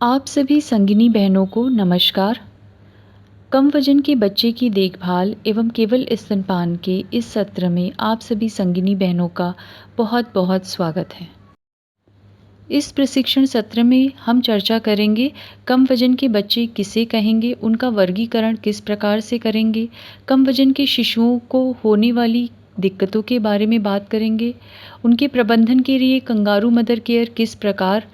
आप सभी संगिनी बहनों को नमस्कार। कम वजन के बच्चे की देखभाल एवं केवल स्तनपान के इस सत्र में आप सभी संगिनी बहनों का बहुत बहुत स्वागत है। इस प्रशिक्षण सत्र में हम चर्चा करेंगे कम वजन के बच्चे किसे कहेंगे, उनका वर्गीकरण किस प्रकार से करेंगे, कम वजन के शिशुओं को होने वाली दिक्कतों के बारे में बात करेंगे, उनके प्रबंधन के लिए कंगारू मदर केयर किस प्रकार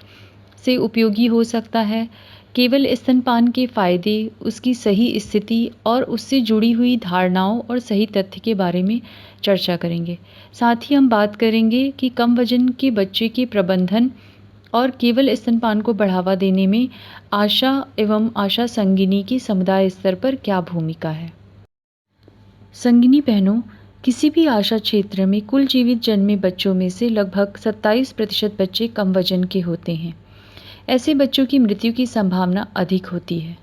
से उपयोगी हो सकता है, केवल स्तनपान के फ़ायदे, उसकी सही स्थिति और उससे जुड़ी हुई धारणाओं और सही तथ्य के बारे में चर्चा करेंगे। साथ ही हम बात करेंगे कि कम वजन के बच्चे के प्रबंधन और केवल स्तनपान को बढ़ावा देने में आशा एवं आशा संगिनी की समुदाय स्तर पर क्या भूमिका है। संगिनी बहनों, किसी भी आशा क्षेत्र में कुल जीवित जन्मे बच्चों में से लगभग 27% बच्चे कम वजन के होते हैं। ऐसे बच्चों की मृत्यु की संभावना अधिक होती है।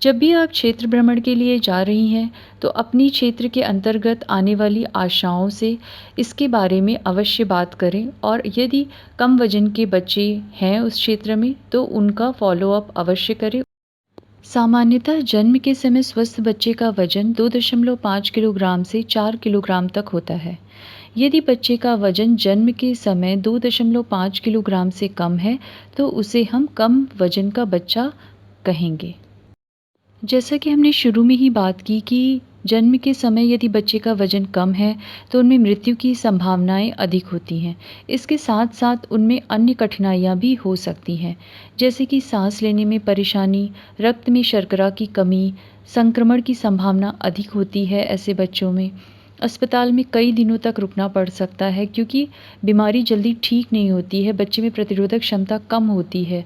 जब भी आप क्षेत्र भ्रमण के लिए जा रही हैं, तो अपनी क्षेत्र के अंतर्गत आने वाली आशाओं से इसके बारे में अवश्य बात करें और यदि कम वजन के बच्चे हैं उस क्षेत्र में, तो उनका फॉलोअप अवश्य करें। सामान्यतः जन्म के समय स्वस्थ बच्चे का वजन 2.5 किलोग्राम से 4 किलोग्राम तक होता है। यदि बच्चे का वजन जन्म के समय 2.5 किलोग्राम से कम है, तो उसे हम कम वजन का बच्चा कहेंगे। जैसा कि हमने शुरू में ही बात की कि जन्म के समय यदि बच्चे का वजन कम है, तो उनमें मृत्यु की संभावनाएं अधिक होती हैं। इसके साथ साथ उनमें अन्य कठिनाइयां भी हो सकती हैं, जैसे कि सांस लेने में परेशानी, रक्त में शर्करा की कमी, संक्रमण की संभावना अधिक होती है। ऐसे बच्चों में अस्पताल में कई दिनों तक रुकना पड़ सकता है, क्योंकि बीमारी जल्दी ठीक नहीं होती है, बच्चे में प्रतिरोधक क्षमता कम होती है,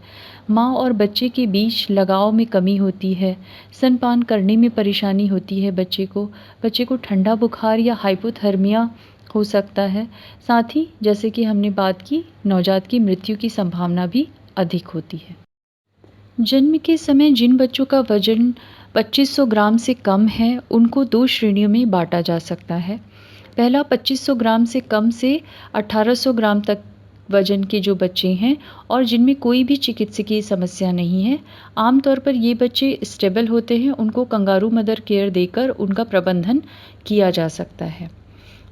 माँ और बच्चे के बीच लगाव में कमी होती है, स्तनपान करने में परेशानी होती है बच्चे को ठंडा बुखार या हाइपोथर्मिया हो सकता है। साथ ही जैसे कि हमने बात की, नवजात की मृत्यु की संभावना भी अधिक होती है। जन्म के समय जिन बच्चों का वजन 2500 ग्राम से कम है, उनको 2 श्रेणियों में बाँटा जा सकता है। पहला 2500 ग्राम से कम से 1800 ग्राम तक वजन के जो बच्चे हैं और जिनमें कोई भी चिकित्सकीय समस्या नहीं है। आमतौर पर ये बच्चे स्टेबल होते हैं, उनको कंगारू मदर केयर देकर उनका प्रबंधन किया जा सकता है।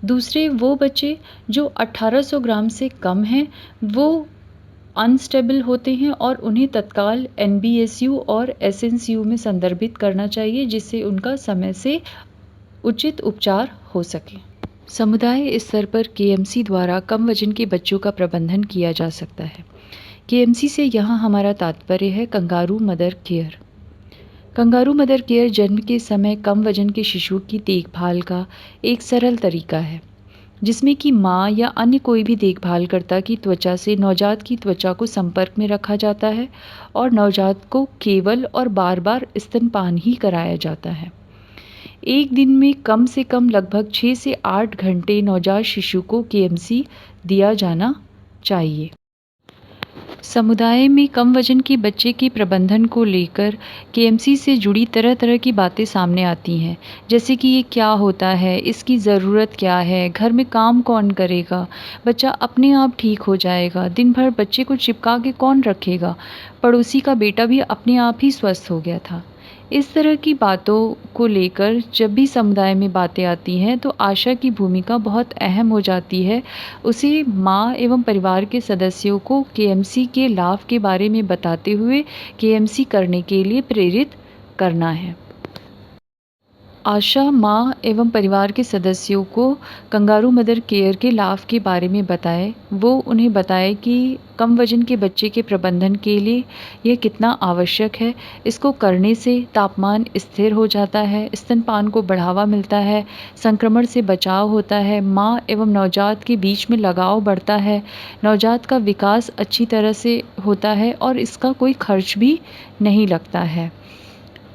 दूसरे वो बच्चे जो 1800 ग्राम से कम हैं, वो अनस्टेबल होते हैं और उन्हें तत्काल एनबीएसयू और एसएनसीयू में संदर्भित करना चाहिए, जिससे उनका समय से उचित उपचार हो सके। समुदाय स्तर पर केएमसी द्वारा कम वजन के बच्चों का प्रबंधन किया जा सकता है। केएमसी से यहाँ हमारा तात्पर्य है kangaroo mother care. Kangaroo mother care जन्म के समय कम वजन के शिशु की देखभाल का एक सरल तरीका है, जिसमें कि माँ या अन्य कोई भी देखभालकर्ता की त्वचा से नवजात की त्वचा को संपर्क में रखा जाता है और नवजात को केवल और बार बार स्तनपान ही कराया जाता है। एक दिन में कम से कम लगभग 6 से 8 घंटे नवजात शिशु को केएमसी दिया जाना चाहिए। समुदाय में कम वजन के बच्चे के प्रबंधन को लेकर केएमसी से जुड़ी तरह तरह की बातें सामने आती हैं, जैसे कि ये क्या होता है, इसकी ज़रूरत क्या है, घर में काम कौन करेगा, बच्चा अपने आप ठीक हो जाएगा, दिन भर बच्चे को चिपका के कौन रखेगा, पड़ोसी का बेटा भी अपने आप ही स्वस्थ हो गया था। इस तरह की बातों को लेकर जब भी समुदाय में बातें आती हैं, तो आशा की भूमिका बहुत अहम हो जाती है। उसे माँ एवं परिवार के सदस्यों को केएमसी के लाभ के बारे में बताते हुए केएमसी करने के लिए प्रेरित करना है। आशा माँ एवं परिवार के सदस्यों को कंगारू मदर केयर के लाभ के बारे में बताए। वो उन्हें बताए कि कम वजन के बच्चे के प्रबंधन के लिए यह कितना आवश्यक है। इसको करने से तापमान स्थिर हो जाता है, स्तनपान को बढ़ावा मिलता है, संक्रमण से बचाव होता है, माँ एवं नवजात के बीच में लगाव बढ़ता है, नवजात का विकास अच्छी तरह से होता है और इसका कोई खर्च भी नहीं लगता है।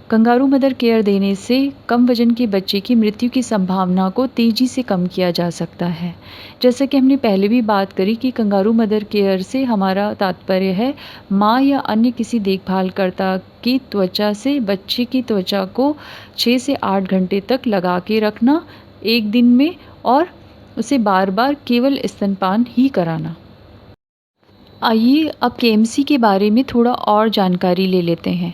कंगारू मदर केयर देने से कम वजन के बच्चे की मृत्यु की संभावना को तेज़ी से कम किया जा सकता है। जैसा कि हमने पहले भी बात करी कि कंगारू मदर केयर से हमारा तात्पर्य है माँ या अन्य किसी देखभालकर्ता की त्वचा से बच्चे की त्वचा को 6 से 8 घंटे तक लगा के रखना एक दिन में और उसे बार बार केवल स्तनपान ही कराना। आइए अब केएमसी के बारे में थोड़ा और जानकारी ले लेते हैं।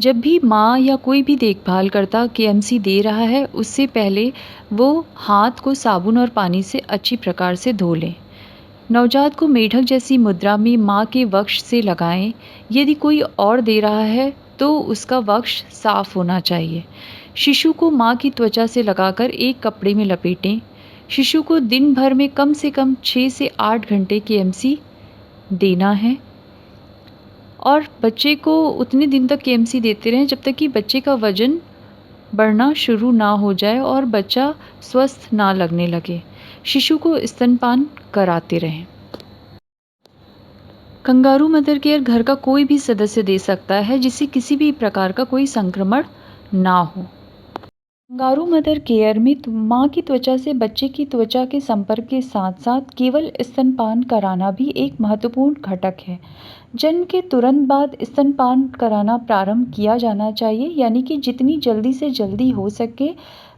जब भी माँ या कोई भी देखभाल करता केएमसी दे रहा है, उससे पहले वो हाथ को साबुन और पानी से अच्छी प्रकार से धो लें। नवजात को मेढक जैसी मुद्रा में माँ के वक्ष से लगाएं। यदि कोई और दे रहा है तो उसका वक्ष साफ होना चाहिए। शिशु को माँ की त्वचा से लगाकर एक कपड़े में लपेटें। शिशु को दिन भर में कम से कम 6 से 8 घंटे केएमसी देना है और बच्चे को उतने दिन तक केएमसी देते रहें जब तक कि बच्चे का वज़न बढ़ना शुरू ना हो जाए और बच्चा स्वस्थ ना लगने लगे। शिशु को स्तनपान कराते रहें। कंगारू मदर केयर घर का कोई भी सदस्य दे सकता है जिससे किसी भी प्रकार का कोई संक्रमण ना हो। कंगारू मदर केयर में माँ की त्वचा से बच्चे की त्वचा के संपर्क के साथ साथ केवल स्तनपान कराना भी एक महत्वपूर्ण घटक है। जन्म के तुरंत बाद स्तनपान कराना प्रारंभ किया जाना चाहिए, यानी कि जितनी जल्दी से जल्दी हो सके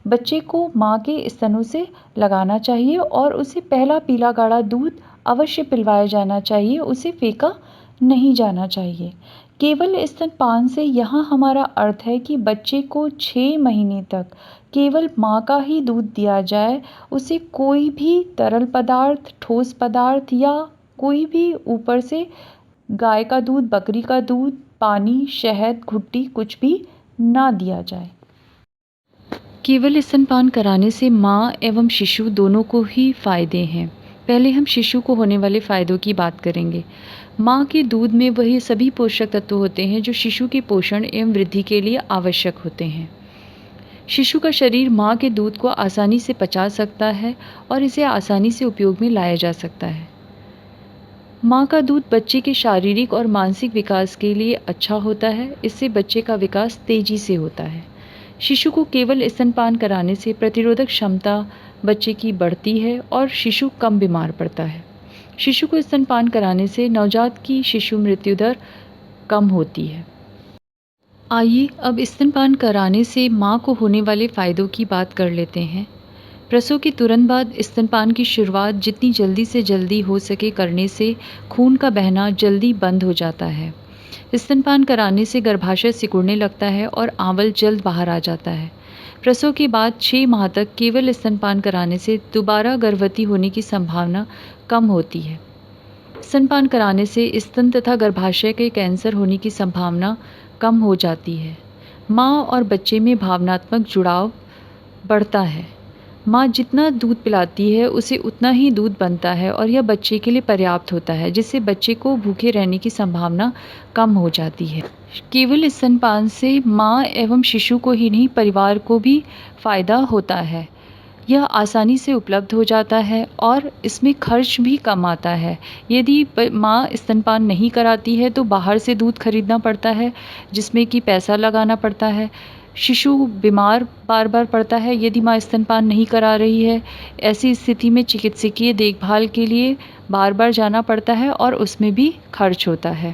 बच्चे को माँ के स्तनों से लगाना चाहिए और उसे पहला पीला गाढ़ा दूध अवश्य पिलवाया जाना चाहिए, उसे फेंका नहीं जाना चाहिए। केवल स्तनपान से यहाँ हमारा अर्थ है कि बच्चे को 6 महीने तक केवल माँ का ही दूध दिया जाए, उसे कोई भी तरल पदार्थ, ठोस पदार्थ या कोई भी ऊपर से गाय का दूध, बकरी का दूध, पानी, शहद, घुट्टी कुछ भी ना दिया जाए। केवल स्तनपान कराने से माँ एवं शिशु दोनों को ही फायदे हैं। पहले हम शिशु को होने वाले फ़ायदों की बात करेंगे। माँ के दूध में वही सभी पोषक तत्व होते हैं जो शिशु के पोषण एवं वृद्धि के लिए आवश्यक होते हैं। शिशु का शरीर माँ के दूध को आसानी से पचा सकता है और इसे आसानी से उपयोग में लाया जा सकता है। माँ का दूध बच्चे के शारीरिक और मानसिक विकास के लिए अच्छा होता है, इससे बच्चे का विकास तेज़ी से होता है। शिशु को केवल स्तनपान कराने से प्रतिरोधक क्षमता बच्चे की बढ़ती है और शिशु कम बीमार पड़ता है। शिशु को स्तनपान कराने से नवजात की शिशु मृत्यु दर कम होती है। आइए अब स्तनपान कराने से माँ को होने वाले फ़ायदों की बात कर लेते हैं। प्रसव के तुरंत बाद स्तनपान की शुरुआत जितनी जल्दी से जल्दी हो सके करने से खून का बहना जल्दी बंद हो जाता है। स्तनपान कराने से गर्भाशय सिकुड़ने लगता है और आंवल जल्द बाहर आ जाता है। प्रसव के बाद 6 माह तक केवल स्तनपान कराने से दोबारा गर्भवती होने की संभावना कम होती है। स्तनपान कराने से स्तन तथा गर्भाशय के कैंसर होने की संभावना कम हो जाती है। माँ और बच्चे में भावनात्मक जुड़ाव बढ़ता है। माँ जितना दूध पिलाती है उसे उतना ही दूध बनता है और यह बच्चे के लिए पर्याप्त होता है, जिससे बच्चे को भूखे रहने की संभावना कम हो जाती है। केवल स्तनपान से माँ एवं शिशु को ही नहीं, परिवार को भी फ़ायदा होता है। यह आसानी से उपलब्ध हो जाता है और इसमें खर्च भी कम आता है। यदि माँ स्तनपान नहीं कराती है तो बाहर से दूध खरीदना पड़ता है, जिसमें कि पैसा लगाना पड़ता है। शिशु बीमार बार बार पड़ता है यदि माँ स्तनपान नहीं करा रही है। ऐसी स्थिति में चिकित्सकीय देखभाल के लिए बार बार जाना पड़ता है और उसमें भी खर्च होता है।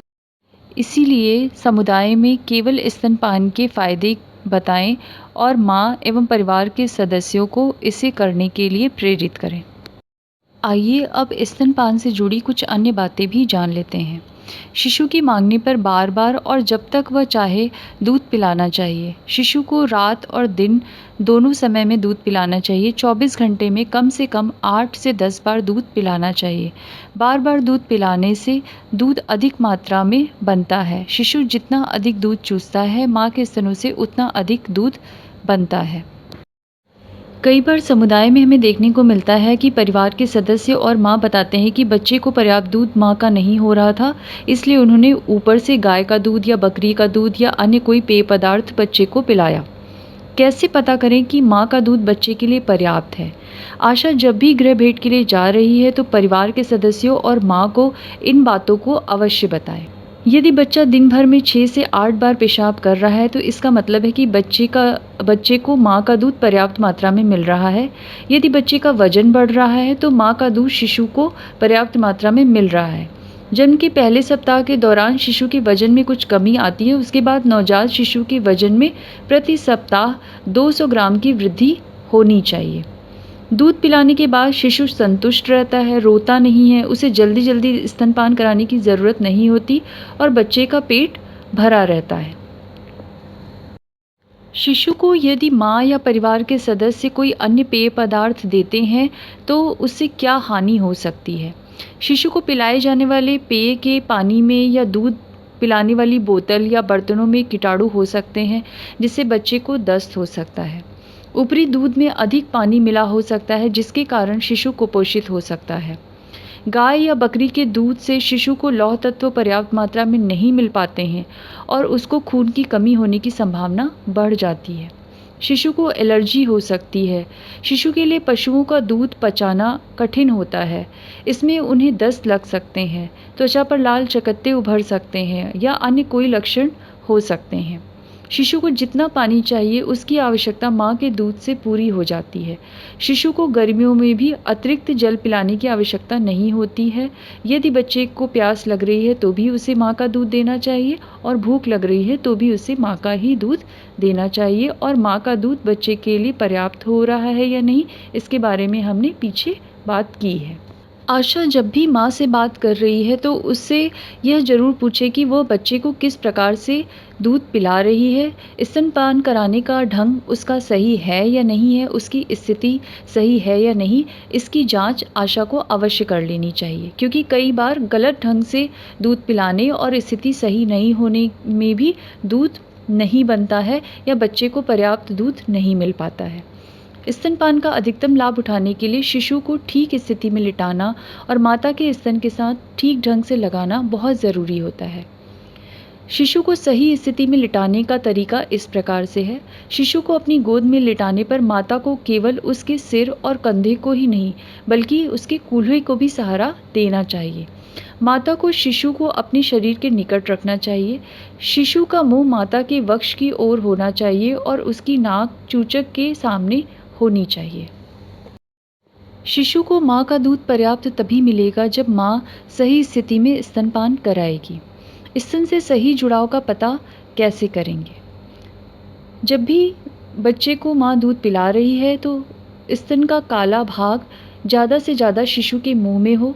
इसीलिए समुदाय में केवल स्तनपान के फ़ायदे बताएं और माँ एवं परिवार के सदस्यों को इसे करने के लिए प्रेरित करें। आइए अब स्तनपान से जुड़ी कुछ अन्य बातें भी जान लेते हैं। शिशु की मांगने पर बार बार और जब तक वह चाहे दूध पिलाना चाहिए। शिशु को रात और दिन दोनों समय में दूध पिलाना चाहिए। 24 घंटे में कम से कम 8 से 10 बार दूध पिलाना चाहिए। बार बार दूध पिलाने से दूध अधिक मात्रा में बनता है। शिशु जितना अधिक दूध चूसता है, माँ के स्तनों से उतना अधिक दूध बनता है। कई बार समुदाय में हमें देखने को मिलता है कि परिवार के सदस्य और माँ बताते हैं कि बच्चे को पर्याप्त दूध माँ का नहीं हो रहा था, इसलिए उन्होंने ऊपर से गाय का दूध या बकरी का दूध या अन्य कोई पेय पदार्थ बच्चे को पिलाया। कैसे पता करें कि माँ का दूध बच्चे के लिए पर्याप्त है? आशा जब भी गृह भेंट के लिए जा रही है तो परिवार के सदस्यों और माँ को इन बातों को अवश्य बताएं। यदि बच्चा दिन भर में 6 से 8 बार पेशाब कर रहा है तो इसका मतलब है कि बच्चे को माँ का दूध पर्याप्त मात्रा में मिल रहा है। यदि बच्चे का वजन बढ़ रहा है तो माँ का दूध शिशु को पर्याप्त मात्रा में मिल रहा है। जन्म के पहले सप्ताह के दौरान शिशु के वजन में कुछ कमी आती है, उसके बाद नवजात शिशु के वजन में प्रति सप्ताह 200 ग्राम की वृद्धि होनी चाहिए। दूध पिलाने के बाद शिशु संतुष्ट रहता है, रोता नहीं है, उसे जल्दी-जल्दी स्तनपान कराने की ज़रूरत नहीं होती और बच्चे का पेट भरा रहता है। शिशु को यदि माँ या परिवार के सदस्य कोई अन्य पेय पदार्थ देते हैं, तो उससे क्या हानि हो सकती है? शिशु को पिलाए जाने वाले पेय के पानी में या दूध पिलाने वाली बोतल या बर्तनों में कीटाणु हो सकते हैं, जिससे बच्चे को दस्त हो सकता है। ऊपरी दूध में अधिक पानी मिला हो सकता है, जिसके कारण शिशु कुपोषित हो सकता है। गाय या बकरी के दूध से शिशु को लौह तत्व पर्याप्त मात्रा में नहीं मिल पाते हैं और उसको खून की कमी होने की संभावना बढ़ जाती है। शिशु को एलर्जी हो सकती है। शिशु के लिए पशुओं का दूध पचाना कठिन होता है। इसमें उन्हें दस्त लग सकते हैं, त्वचा पर लाल चकत्ते उभर सकते हैं या अन्य कोई लक्षण हो सकते हैं। शिशु को जितना पानी चाहिए उसकी आवश्यकता माँ के दूध से पूरी हो जाती है। शिशु को गर्मियों में भी अतिरिक्त जल पिलाने की आवश्यकता नहीं होती है। यदि बच्चे को प्यास लग रही है तो भी उसे माँ का दूध देना चाहिए और भूख लग रही है तो भी उसे माँ का ही दूध देना चाहिए। और माँ का दूध बच्चे के लिए पर्याप्त हो रहा है या नहीं, इसके बारे में हमने पीछे बात की है। आशा जब भी माँ से बात कर रही है तो उससे यह ज़रूर पूछे कि वो बच्चे को किस प्रकार से दूध पिला रही है, स्तनपान कराने का ढंग उसका सही है या नहीं है, उसकी स्थिति सही है या नहीं, इसकी जांच आशा को अवश्य कर लेनी चाहिए। क्योंकि कई बार गलत ढंग से दूध पिलाने और स्थिति सही नहीं होने में भी दूध नहीं बनता है या बच्चे को पर्याप्त दूध नहीं मिल पाता है। स्तनपान का अधिकतम लाभ उठाने के लिए शिशु को ठीक स्थिति में लिटाना और माता के स्तन के साथ ठीक ढंग से लगाना बहुत ज़रूरी होता है। शिशु को सही स्थिति में लिटाने का तरीका इस प्रकार से है। शिशु को अपनी गोद में लिटाने पर माता को केवल उसके सिर और कंधे को ही नहीं, बल्कि उसके कूल्हे को भी सहारा देना चाहिए। माता को शिशु को अपने शरीर के निकट रखना चाहिए। शिशु का मुंह माता के वक्ष की ओर होना चाहिए और उसकी नाक चूचक के सामने होनी चाहिए। शिशु को माँ का दूध पर्याप्त तभी मिलेगा जब माँ सही स्थिति में स्तनपान कराएगी। स्तन से सही जुड़ाव का पता कैसे करेंगे? जब भी बच्चे को माँ दूध पिला रही है तो स्तन का काला भाग ज़्यादा से ज़्यादा शिशु के मुंह में हो।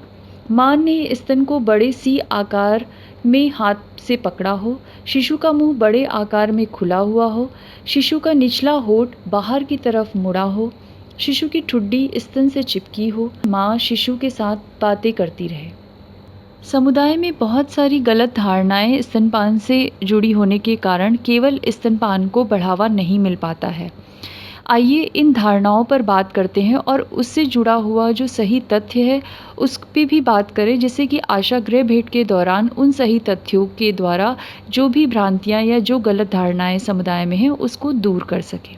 माँ ने स्तन को बड़े सी आकार में हाथ से पकड़ा हो। शिशु का मुंह बड़े आकार में खुला हुआ हो। शिशु का निचला होंठ बाहर की तरफ मुड़ा हो। शिशु की ठुड्डी स्तन से चिपकी हो। माँ शिशु के साथ बातें करती रहे। समुदाय में बहुत सारी गलत धारणाएं स्तनपान से जुड़ी होने के कारण केवल स्तनपान को बढ़ावा नहीं मिल पाता है। आइए इन धारणाओं पर बात करते हैं और उससे जुड़ा हुआ जो सही तथ्य है उस पे भी बात करें, जिससे कि आशा गृह भेंट के दौरान उन सही तथ्यों के द्वारा जो भी भ्रांतियां या जो गलत धारणाएं समुदाय में हैं उसको दूर कर सके।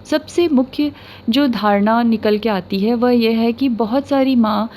सबसे मुख्य जो धारणा निकल के आती है वह यह है कि बहुत सारी माँ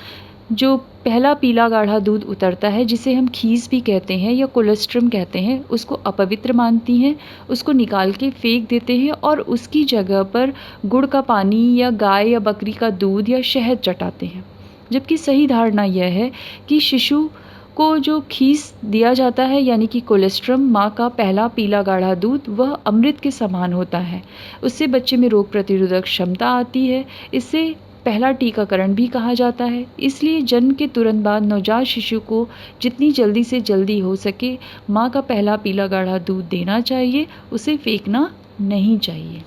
जो पहला पीला गाढ़ा दूध उतरता है, जिसे हम खीस भी कहते हैं या कोलेस्ट्रम कहते हैं, उसको अपवित्र मानती हैं, उसको निकाल के फेंक देते हैं और उसकी जगह पर गुड़ का पानी या गाय या बकरी का दूध या शहद चटाते हैं। जबकि सही धारणा यह है कि शिशु को जो खीस दिया जाता है यानी कि कोलेस्ट्रम, माँ का पहला पीला गाढ़ा दूध, वह अमृत के समान होता है। उससे बच्चे में रोग प्रतिरोधक क्षमता आती है। इससे पहला टीकाकरण भी कहा जाता है। इसलिए जन्म के तुरंत बाद नवजात शिशु को जितनी जल्दी से जल्दी हो सके माँ का पहला पीला गाढ़ा दूध देना चाहिए, उसे फेंकना नहीं चाहिए।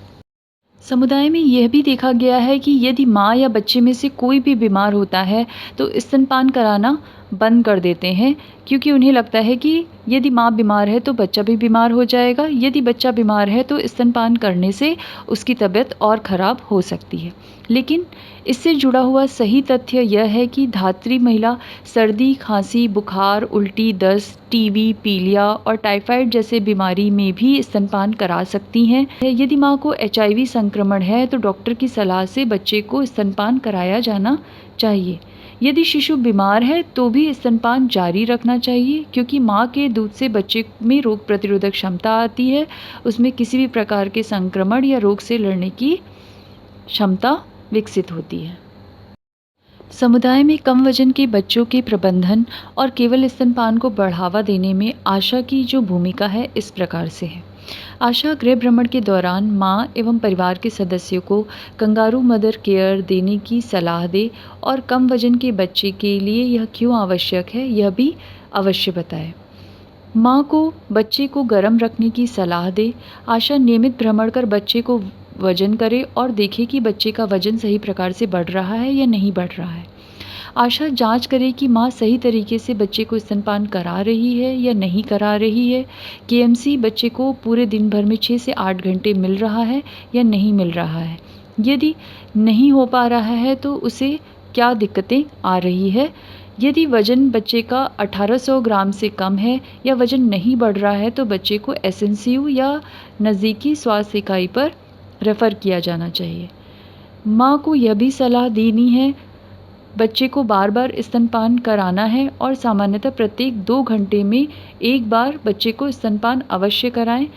समुदाय में यह भी देखा गया है कि यदि माँ या बच्चे में से कोई भी बीमार होता है तो स्तनपान कराना बंद कर देते हैं, क्योंकि उन्हें लगता है कि यदि माँ बीमार है तो बच्चा भी बीमार हो जाएगा। यदि बच्चा बीमार है तो स्तनपान करने से उसकी तबीयत और ख़राब हो सकती है। लेकिन इससे जुड़ा हुआ सही तथ्य यह है कि धात्री महिला सर्दी, खांसी, बुखार, उल्टी, दस्त, टीबी, पीलिया और टाइफाइड जैसे बीमारी में भी स्तनपान करा सकती हैं। यदि माँ को HIV संक्रमण है तो डॉक्टर की सलाह से बच्चे को स्तनपान कराया जाना चाहिए। यदि शिशु बीमार है तो भी स्तनपान जारी रखना चाहिए, क्योंकि माँ के दूध से बच्चे में रोग प्रतिरोधक क्षमता आती है, उसमें किसी भी प्रकार के संक्रमण या रोग से लड़ने की क्षमता विकसित होती है। समुदाय में कम वजन के बच्चों के प्रबंधन और केवल स्तनपान को बढ़ावा देने में आशा की जो भूमिका है इस प्रकार से है। आशा गृह भ्रमण के दौरान माँ एवं परिवार के सदस्यों को कंगारू मदर केयर देने की सलाह दे और कम वजन के बच्चे के लिए यह क्यों आवश्यक है, यह भी अवश्य बताए। माँ को बच्चे को गर्म रखने की सलाह दे। आशा नियमित भ्रमण कर बच्चे को वजन करे और देखे कि बच्चे का वजन सही प्रकार से बढ़ रहा है या नहीं बढ़ रहा है। आशा जांच करे कि माँ सही तरीके से बच्चे को स्तनपान करा रही है या नहीं करा रही है। केएमसी बच्चे को पूरे दिन भर में 6 से 8 घंटे मिल रहा है या नहीं मिल रहा है। यदि नहीं हो पा रहा है तो उसे क्या दिक्कतें आ रही है। यदि वज़न बच्चे का 1800 ग्राम से कम है या वज़न नहीं बढ़ रहा है तो बच्चे को एसएनसीयू या नज़दीकी स्वास्थ्य इकाई पर रेफ़र किया जाना चाहिए। माँ को यह भी सलाह देनी है, बच्चे को बार बार स्तनपान कराना है और सामान्यतः प्रत्येक 2 घंटे में एक बार बच्चे को स्तनपान अवश्य कराएं।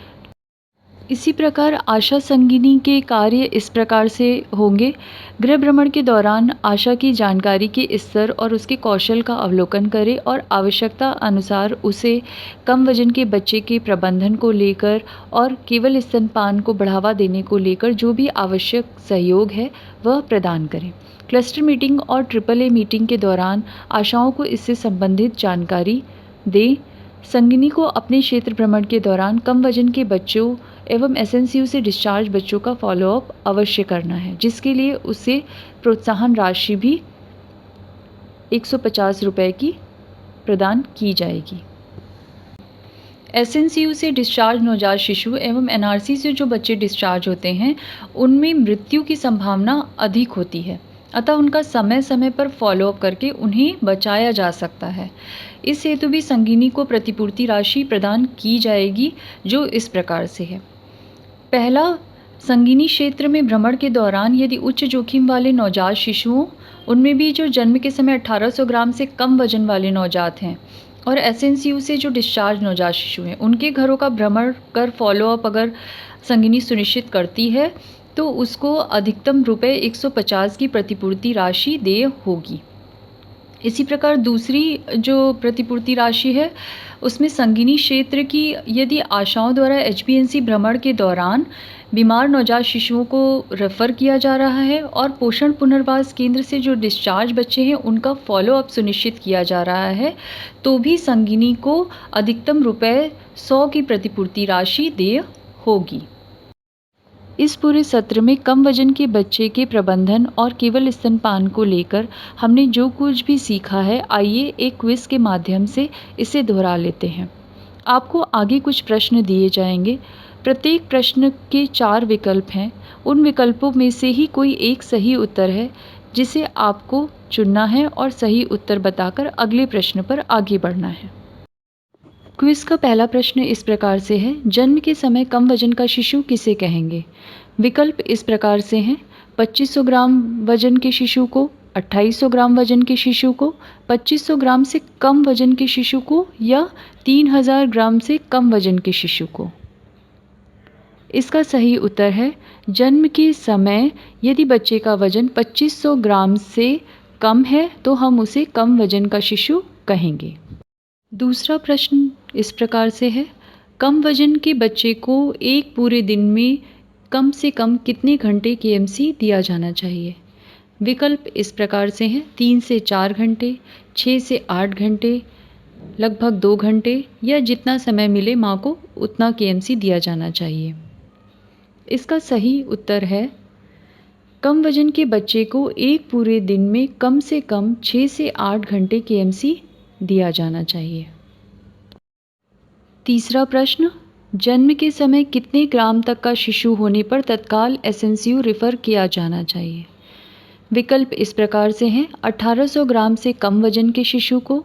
इसी प्रकार आशा संगिनी के कार्य इस प्रकार से होंगे। गृह भ्रमण के दौरान आशा की जानकारी के स्तर और उसके कौशल का अवलोकन करें और आवश्यकता अनुसार उसे कम वजन के बच्चे के प्रबंधन को लेकर और केवल स्तनपान को बढ़ावा देने को लेकर जो भी आवश्यक सहयोग है वह प्रदान करें। क्लस्टर मीटिंग और AAA मीटिंग के दौरान आशाओं को इससे संबंधित जानकारी दें। संगिनी को अपने क्षेत्र भ्रमण के दौरान कम वजन के बच्चों एवं एसएनसीयू से डिस्चार्ज बच्चों का फॉलोअप अवश्य करना है, जिसके लिए उसे प्रोत्साहन राशि भी 150 रुपये की प्रदान की जाएगी। एसएनसीयू से डिस्चार्ज नवजात शिशु एवं एनआरसी से जो बच्चे डिस्चार्ज होते हैं उनमें मृत्यु की संभावना अधिक होती है, अतः उनका समय समय पर फॉलोअप करके उन्हें बचाया जा सकता है। इस हेतु भी संगिनी को प्रतिपूर्ति राशि प्रदान की जाएगी, जो इस प्रकार से है। पहला, संगिनी क्षेत्र में भ्रमण के दौरान यदि उच्च जोखिम वाले नवजात शिशुओं, उनमें भी जो जन्म के समय 1800 ग्राम से कम वजन वाले नवजात हैं और एसएनसीयू से जो डिस्चार्ज नवजात शिशु हैं, उनके घरों का भ्रमण कर फॉलोअप अगर संगिनी सुनिश्चित करती है तो उसको अधिकतम रुपये 150 की प्रतिपूर्ति राशि देय होगी। इसी प्रकार दूसरी जो प्रतिपूर्ति राशि है उसमें संगिनी क्षेत्र की यदि आशाओं द्वारा एचबीएनसी भ्रमण के दौरान बीमार नवजात शिशुओं को रेफ़र किया जा रहा है और पोषण पुनर्वास केंद्र से जो डिस्चार्ज बच्चे हैं उनका फॉलोअप सुनिश्चित किया जा रहा है, तो भी संगिनी को अधिकतम रुपये 100 की प्रतिपूर्ति राशि देय होगी। इस पूरे सत्र में कम वजन के बच्चे के प्रबंधन और केवल स्तनपान को लेकर हमने जो कुछ भी सीखा है, आइए एक क्विज़ के माध्यम से इसे दोहरा लेते हैं। आपको आगे कुछ प्रश्न दिए जाएंगे। प्रत्येक प्रश्न के 4 विकल्प हैं। उन विकल्पों में से ही कोई एक सही उत्तर है जिसे आपको चुनना है और सही उत्तर बताकर अगले प्रश्न पर आगे बढ़ना है। क्विज़ का पहला प्रश्न इस प्रकार से है, जन्म के समय कम वजन का शिशु किसे कहेंगे? विकल्प इस प्रकार से हैं, 2500 ग्राम वजन के शिशु को, 2800 ग्राम वजन के शिशु को, 2500 ग्राम से कम वजन के शिशु को या 3000 ग्राम से कम वजन के शिशु को। इसका सही उत्तर है, जन्म के समय यदि बच्चे का वजन 2500 ग्राम से कम है तो हम उसे कम वजन का शिशु कहेंगे। दूसरा प्रश्न इस प्रकार से है, कम वजन के बच्चे को एक पूरे दिन में कम से कम कितने घंटे केएमसी दिया जाना चाहिए? विकल्प इस प्रकार से हैं, 3 से 4 घंटे, 6 से 8 घंटे, लगभग 2 घंटे या जितना समय मिले माँ को उतना केएमसी दिया जाना चाहिए। इसका सही उत्तर है, कम वजन के बच्चे को एक पूरे दिन में कम से कम 6 से 8 घंटे केएमसी दिया जाना चाहिए। तीसरा प्रश्न, जन्म के समय कितने ग्राम तक का शिशु होने पर तत्काल एसएनसीयू रेफ़र किया जाना चाहिए? विकल्प इस प्रकार से हैं, 1800 ग्राम से कम वजन के शिशु को,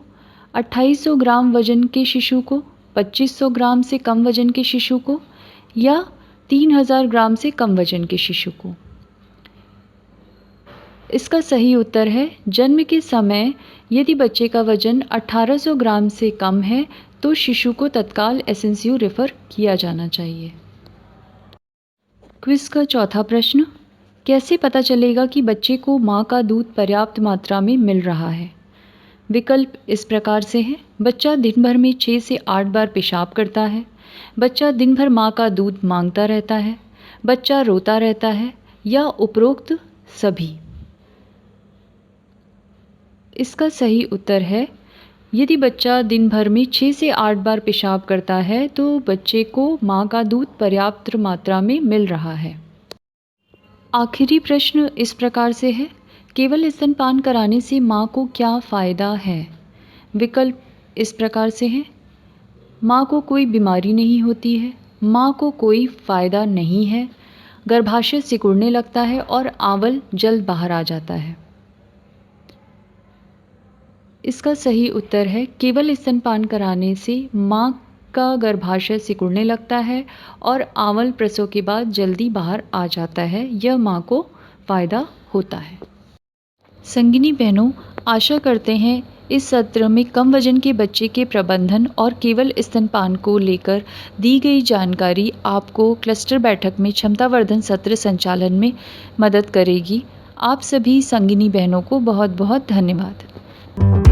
2800 ग्राम वजन के शिशु को, 2500 ग्राम से कम वजन के शिशु को या 3000 ग्राम से कम वजन के शिशु को। इसका सही उत्तर है, जन्म के समय यदि बच्चे का वजन 1800 ग्राम से कम है तो शिशु को तत्काल एसएनसीयू रेफ़र किया जाना चाहिए। क्विज़ का चौथा प्रश्न, कैसे पता चलेगा कि बच्चे को माँ का दूध पर्याप्त मात्रा में मिल रहा है? विकल्प इस प्रकार से हैं, बच्चा दिन भर में 6 से 8 बार पेशाब करता है, बच्चा दिन भर माँ का दूध मांगता रहता है, बच्चा रोता रहता है, या उपरोक्त सभी? इसका सही उत्तर है, यदि बच्चा दिन भर में 6 से 8 बार पेशाब करता है तो बच्चे को माँ का दूध पर्याप्त मात्रा में मिल रहा है। आखिरी प्रश्न इस प्रकार से है, केवल स्तनपान कराने से माँ को क्या फ़ायदा है? विकल्प इस प्रकार से हैं, माँ को कोई बीमारी नहीं होती है, माँ को कोई फ़ायदा नहीं है, गर्भाशय सिकुड़ने लगता है और आंवल जल्द बाहर आ जाता है। इसका सही उत्तर है, केवल स्तनपान कराने से माँ का गर्भाशय सिकुड़ने लगता है और आंवल प्रसव के बाद जल्दी बाहर आ जाता है। यह माँ को फ़ायदा होता है। संगिनी बहनों, आशा करते हैं इस सत्र में कम वजन के बच्चे के प्रबंधन और केवल स्तनपान को लेकर दी गई जानकारी आपको क्लस्टर बैठक में क्षमतावर्धन सत्र संचालन में मदद करेगी। आप सभी संगिनी बहनों को बहुत बहुत धन्यवाद।